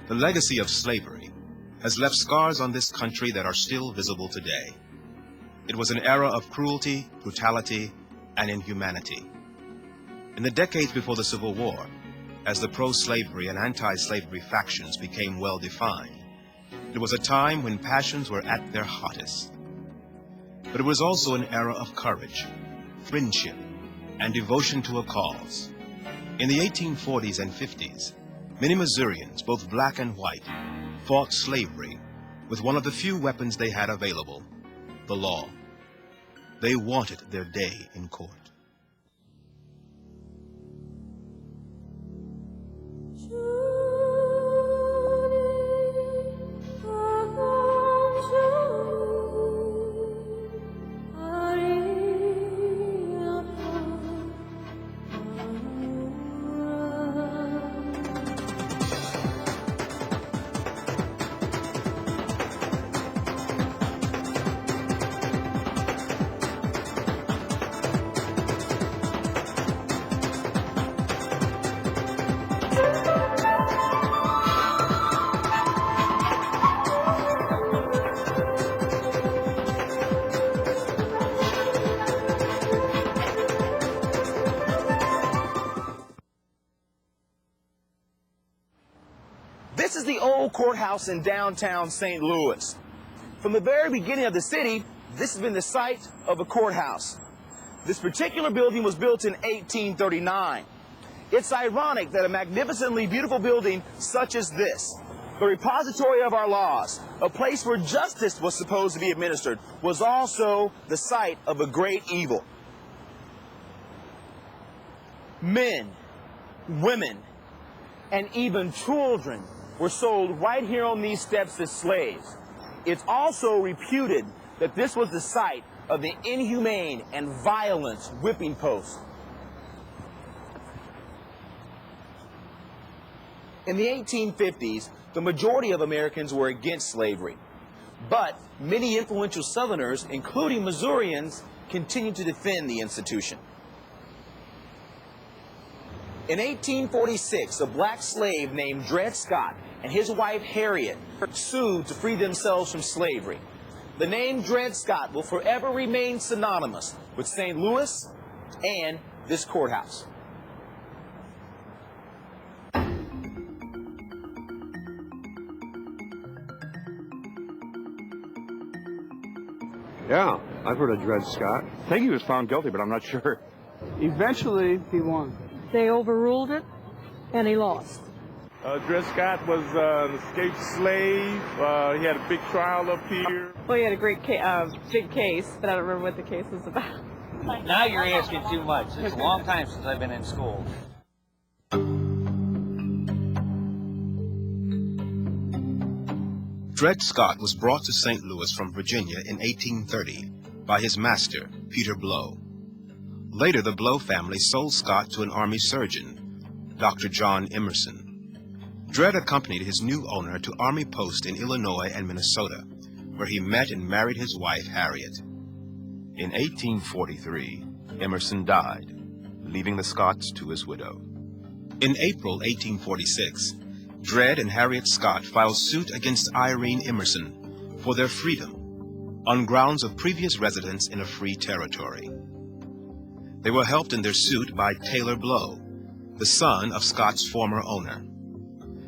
The legacy of slavery has left scars on this country that are still visible today. It was an era of cruelty, brutality, and inhumanity. In the decades before the Civil War, as the pro-slavery and anti-slavery factions became well-defined, it was a time when passions were at their hottest. But it was also an era of courage, friendship, and devotion to a cause. In the 1840s and 50s, many Missourians, both black and white, fought slavery with one of the few weapons they had available, the law. They wanted their day in court. This is the Old Courthouse in downtown St. Louis. From the very beginning of the city, this has been the site of a courthouse. This particular building was built in 1839. It's ironic that a magnificently beautiful building such as this, the repository of our laws, a place where justice was supposed to be administered, was also the site of a great evil. Men, women, and even children were sold right here on these steps as slaves. It's also reputed that this was the site of the inhumane and violent whipping post. In the 1850s, the majority of Americans were against slavery, but many influential Southerners, including Missourians, continued to defend the institution. In 1846, a black slave named Dred Scott and his wife Harriet sued to free themselves from slavery. The name Dred Scott will forever remain synonymous with St. Louis and this courthouse. Yeah, I've heard of Dred Scott. I think he was found guilty, but I'm not sure. Eventually, he won. They overruled it, and he lost. Dred Scott was an escaped slave. He had a big trial up here. Well, he had a great big case, but I don't remember what the case was about. Now you're asking too much. It's a long time since I've been in school. Dred Scott was brought to St. Louis from Virginia in 1830 by his master, Peter Blow. Later, the Blow family sold Scott to an Army surgeon, Dr. John Emerson. Dred accompanied his new owner to Army posts in Illinois and Minnesota, where he met and married his wife, Harriet. In 1843, Emerson died, leaving the Scotts to his widow. In April 1846, Dred and Harriet Scott filed suit against Irene Emerson for their freedom on grounds of previous residence in a free territory. They were helped in their suit by Taylor Blow, the son of Scott's former owner.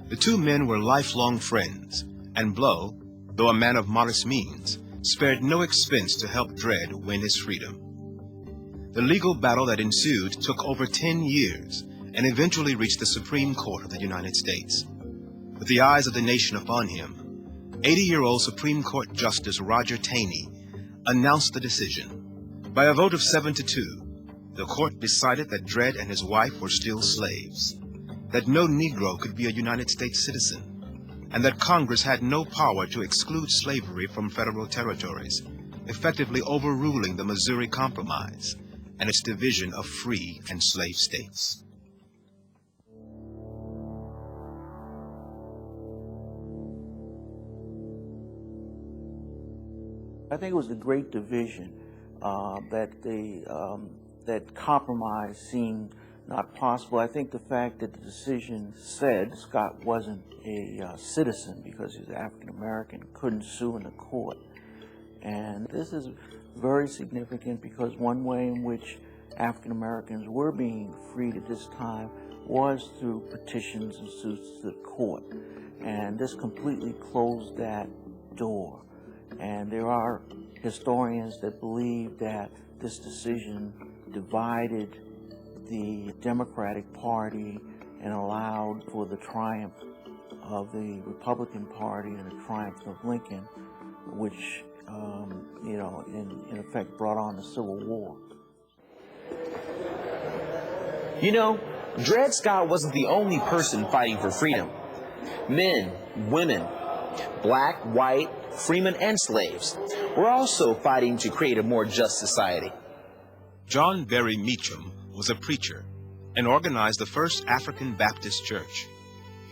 The two men were lifelong friends, and Blow, though a man of modest means, spared no expense to help Dred win his freedom. The legal battle that ensued took over 10 years and eventually reached the Supreme Court of the United States. With the eyes of the nation upon him, 80-year-old Supreme Court Justice Roger Taney announced the decision. By a vote of 7-2, the court decided that Dred and his wife were still slaves, that no Negro could be a United States citizen, and that Congress had no power to exclude slavery from federal territories, effectively overruling the Missouri Compromise and its division of free and slave states. I think it was the great division that compromise seemed not possible. I think the fact that the decision said Scott wasn't a citizen because he's African American couldn't sue in the court. And this is very significant because one way in which African Americans were being freed at this time was through petitions and suits to the court. And this completely closed that door. And there are historians that believe that this decision divided the Democratic Party and allowed for the triumph of the Republican Party and the triumph of Lincoln, which, in effect brought on the Civil War. You know, Dred Scott wasn't the only person fighting for freedom. Men, women, black, white, freemen, and slaves were also fighting to create a more just society. John Berry Meacham was a preacher and organized the first African Baptist church.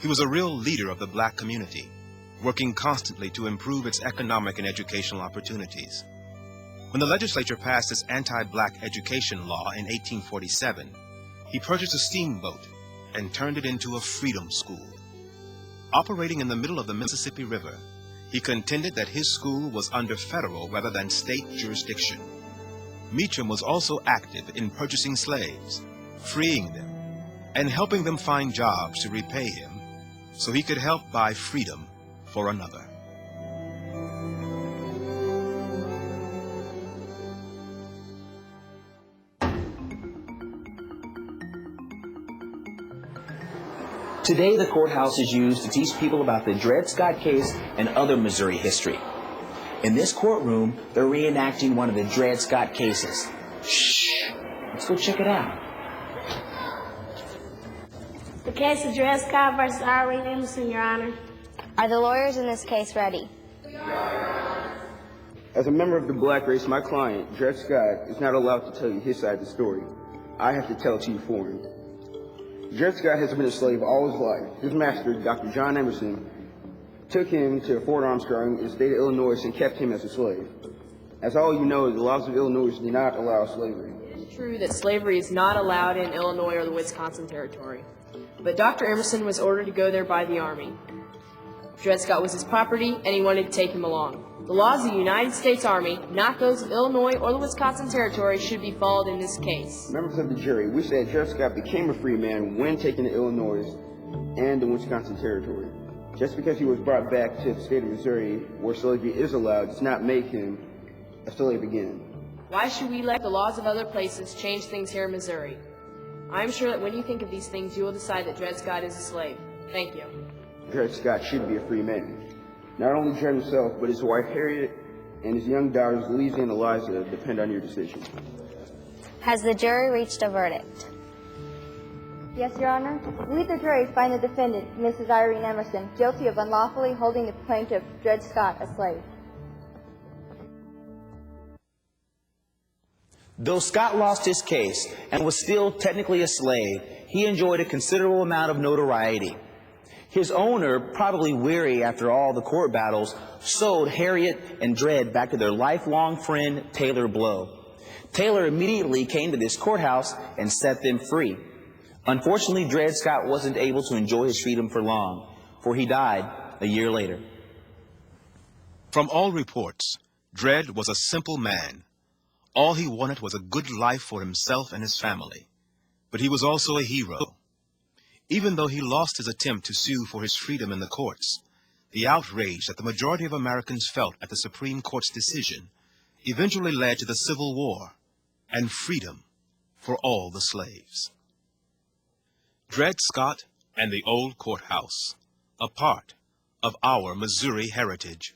He was a real leader of the black community, working constantly to improve its economic and educational opportunities. When the legislature passed its anti-black education law in 1847, he purchased a steamboat and turned it into a freedom school. Operating in the middle of the Mississippi River, he contended that his school was under federal rather than state jurisdiction. Meacham was also active in purchasing slaves, freeing them, and helping them find jobs to repay him so he could help buy freedom for another. Today, the courthouse is used to teach people about the Dred Scott case and other Missouri history. In this courtroom, they're reenacting one of the Dred Scott cases. Shh! Let's go check it out. The case of Dred Scott versus Irene Emerson, Your Honor. Are the lawyers in this case ready? As a member of the black race, my client, Dred Scott, is not allowed to tell you his side of the story. I have to tell it to you for him. Dred Scott has been a slave all his life. His master, Dr. John Emerson, took him to Fort Armstrong in the state of Illinois and kept him as a slave. As all you know, the laws of Illinois do not allow slavery. It is true that slavery is not allowed in Illinois or the Wisconsin Territory, but Dr. Emerson was ordered to go there by the Army. Dred Scott was his property, and he wanted to take him along. The laws of the United States Army, not those of Illinois or the Wisconsin Territory, should be followed in this case. Members of the jury, we say Dred Scott became a free man when taken to Illinois and the Wisconsin Territory. Just because he was brought back to the state of Missouri, where slavery is allowed, does not make him a slave again. Why should we let the laws of other places change things here in Missouri? I'm sure that when you think of these things, you will decide that Dred Scott is a slave. Thank you. Dred Scott should be a free man. Not only Dred himself, but his wife Harriet and his young daughters Louisa and Eliza depend on your decision. Has the jury reached a verdict? Yes, Your Honor. We, the jury, find the defendant, Mrs. Irene Emerson, guilty of unlawfully holding the plaintiff, Dred Scott, a slave. Though Scott lost his case and was still technically a slave, he enjoyed a considerable amount of notoriety. His owner, probably weary after all the court battles, sold Harriet and Dred back to their lifelong friend, Taylor Blow. Taylor immediately came to this courthouse and set them free. Unfortunately, Dred Scott wasn't able to enjoy his freedom for long, for he died a year later. From all reports, Dred was a simple man. All he wanted was a good life for himself and his family. But he was also a hero. Even though he lost his attempt to sue for his freedom in the courts, the outrage that the majority of Americans felt at the Supreme Court's decision eventually led to the Civil War and freedom for all the slaves. Dred Scott and the Old Courthouse, a part of our Missouri heritage.